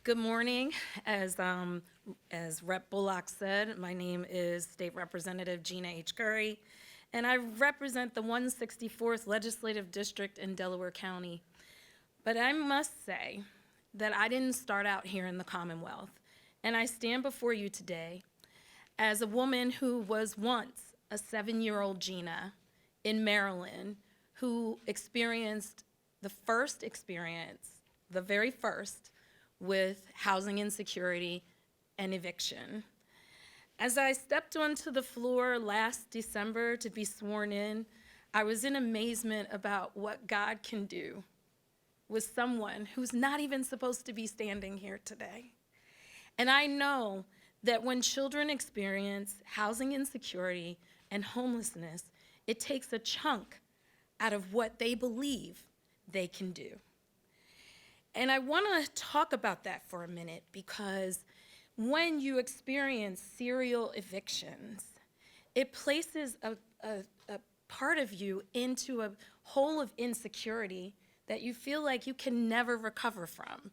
Good morning. As Rep. Bullock said, my name is State Representative Gina H. Curry, and I represent the 164th Legislative District in Delaware County. But I must say that I didn't start out here in the Commonwealth, and I stand before you today as a woman who was once a 7-year-old Gina in Maryland who experienced the very first, with housing insecurity and eviction. As I stepped onto the floor last December to be sworn in, I was in amazement about what God can do with someone who's not even supposed to be standing here today. And I know that when children experience housing insecurity and homelessness, it takes a chunk out of what they believe they can do. And I want to talk about that for a minute because when you experience serial evictions, it places a part of you into a hole of insecurity that you feel like you can never recover from.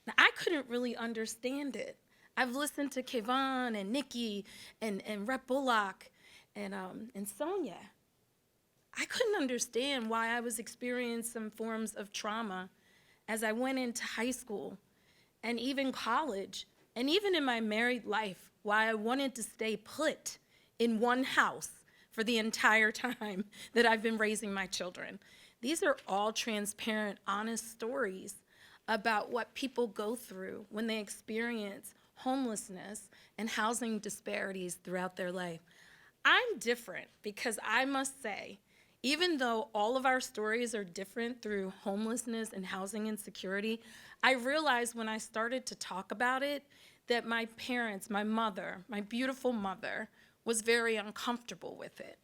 Now, I couldn't really understand it. I've listened to Kayvon and Nikki and Rep. Bullock and Sonia. I couldn't understand why I was experiencing some forms of trauma as I went into high school and even college, and even in my married life, why I wanted to stay put in one house for the entire time that I've been raising my children. These are all transparent, honest stories about what people go through when they experience homelessness and housing disparities throughout their life. I'm different because I must say, even though all of our stories are different through homelessness and housing insecurity, I realized when I started to talk about it that my parents, my mother, my beautiful mother, was very uncomfortable with it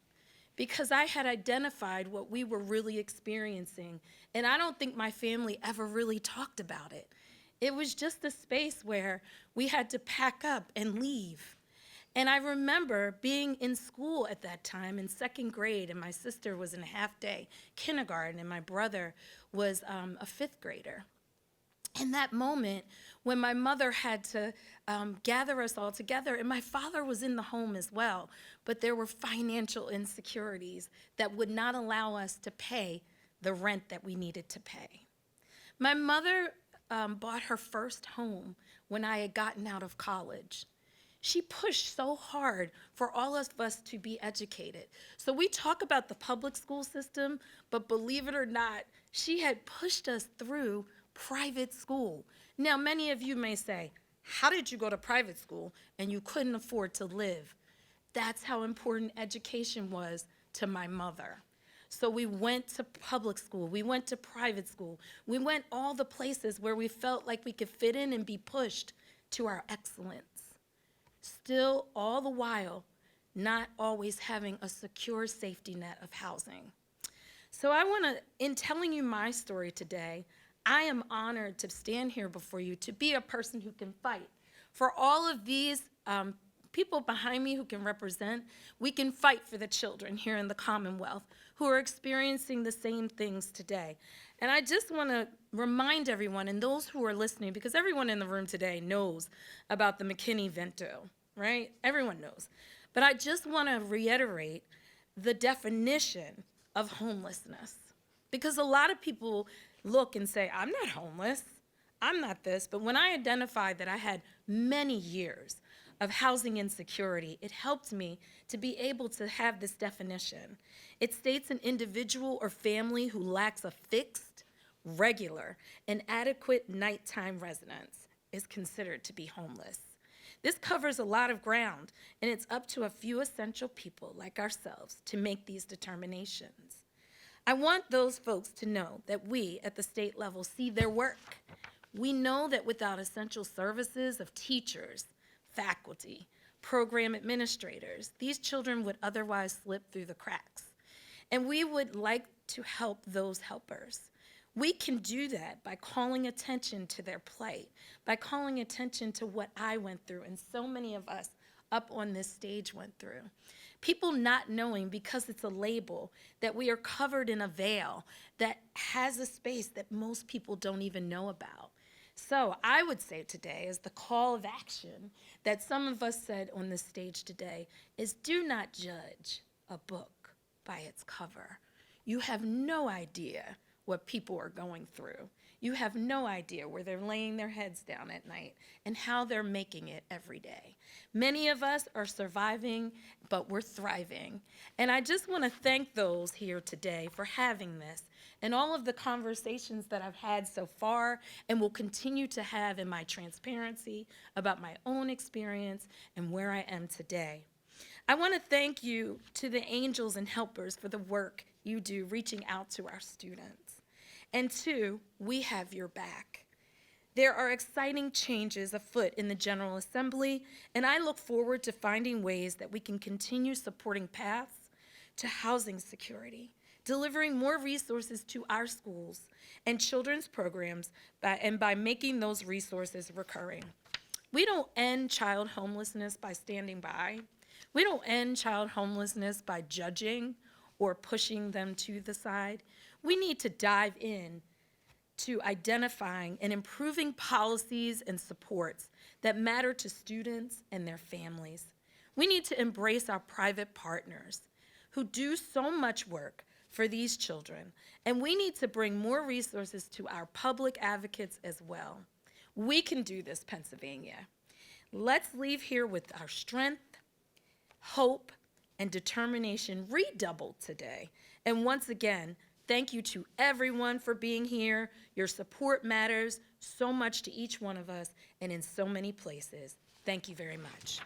because I had identified what we were really experiencing, and I don't think my family ever really talked about it. It was just a space where we had to pack up and leave. And I remember being in school at that time in second grade, and my sister was in a half-day kindergarten, and my brother was a fifth grader. In that moment, when my mother had to gather us all together, and my father was in the home as well, but there were financial insecurities that would not allow us to pay the rent that we needed to pay. My mother bought her first home when I had gotten out of college. She pushed so hard for all of us to be educated. So we talk about the public school system, but believe it or not, she had pushed us through private school. Now, many of you may say, how did you go to private school and you couldn't afford to live? That's how important education was to my mother. So we went to public school, we went to private school, we went all the places where we felt like we could fit in and be pushed to our excellence. Still, all the while, not always having a secure safety net of housing. So I want to, in telling you my story today, I am honored to stand here before you to be a person who can fight. For all of these people behind me who can represent, we can fight for the children here in the Commonwealth who are experiencing the same things today. And I just want to remind everyone, and those who are listening, because everyone in the room today knows about the McKinney-Vento, right? Everyone knows. But I just want to reiterate the definition of homelessness. Because a lot of people look and say, I'm not homeless, I'm not this. But when I identified that I had many years of housing insecurity, it helped me to be able to have this definition. It states an individual or family who lacks a fixed, regular, and adequate nighttime residence is considered to be homeless. This covers a lot of ground, and it's up to a few essential people like ourselves to make these determinations. I want those folks to know that we at the state level see their work. We know that without essential services of teachers, faculty, program administrators, these children would otherwise slip through the cracks. And we would like to help those helpers. We can do that by calling attention to their plight, by calling attention to what I went through and so many of us up on this stage went through. People not knowing, because it's a label, that we are covered in a veil that has a space that most people don't even know about. So I would say today, as the call of action that some of us said on this stage today, is do not judge a book by its cover. You have no idea what people are going through. You have no idea where they're laying their heads down at night and how they're making it every day. Many of us are surviving, but we're thriving. And I just want to thank those here today for having this and all of the conversations that I've had so far and will continue to have in my transparency about my own experience and where I am today. I want to thank you to the angels and helpers for the work you do reaching out to our students. And two, we have your back. There are exciting changes afoot in the General Assembly, and I look forward to finding ways that we can continue supporting paths to housing security, delivering more resources to our schools and children's programs, by making those resources recurring. We don't end child homelessness by standing by. We don't end child homelessness by judging or pushing them to the side. We need to dive in to identifying and improving policies and supports that matter to students and their families. We need to embrace our private partners who do so much work for these children, and we need to bring more resources to our public advocates as well. We can do this, Pennsylvania. Let's leave here with our strength, hope, and determination redoubled today. And once again, thank you to everyone for being here. Your support matters so much to each one of us and in so many places. Thank you very much.